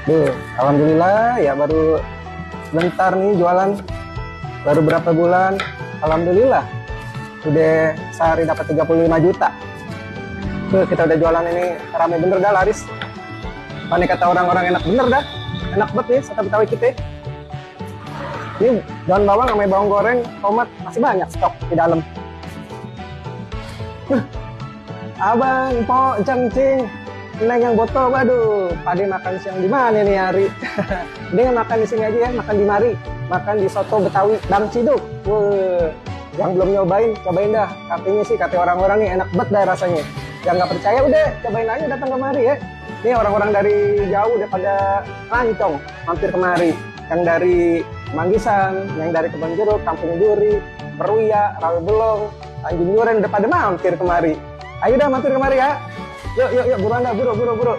Duh, alhamdulillah ya baru sebentar nih jualan, baru berapa bulan. Alhamdulillah udah sehari dapat 35 juta. Tuh, kita udah jualan ini rame bener dah, laris. Panik kata orang-orang, enak bener dah. Enak banget nih soto Betawi kita. Ini daun bawang sama bawang goreng, tomat masih banyak stok di dalam. Abang, po, cengcing, neng yang botol, waduh, pade makan siang di mana nih hari? Dengan makan di sini aja ya, makan di mari, makan di soto Betawi Dang Ciduk. Wah, yang belum nyobain, cobain dah. Katanya sih, kata orang-orang nih enak banget dah rasanya. Yang nggak percaya udah, cobain aja datang kemari ya. Ini orang-orang dari jauh udah pada lancong, mampir kemari. Yang dari Manggisan, yang dari Kebon Jeruk, Kampung Duri, Perwia, Rawa Belong, Tanjung Duren udah pada mampir kemari. Ayo dah mampir kemari ya. Yuk, yuk, yuk, buruan dah, buru, buru, buru.